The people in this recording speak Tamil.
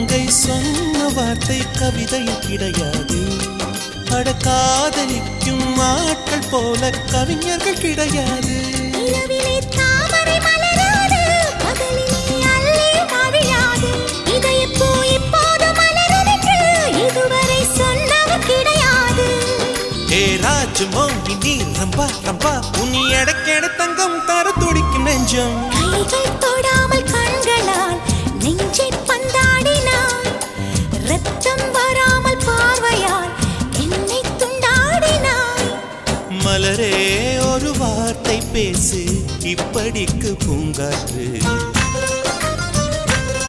மங்கை சொன்ன வார்த்தை கவிதையில் கிடையாது. அட காதலிக்கும் ஆட்கள் போல கவிஞர்கள் கிடையாது. ராஜமோகினி ரம்பா ரம்பா உன் எடக்கேட தங்கம் தர துடிக்கும் நெஞ்சம். கைகள் தொடாமல் கண்களால் நெஞ்சை பந்தாடினாய். ரத்தம் வராமல் பார்வையால் என்னை துண்டாடினாய். மலரே ஒரு வார்த்தை பேசு இப்படிக்கு பூங்காற்று.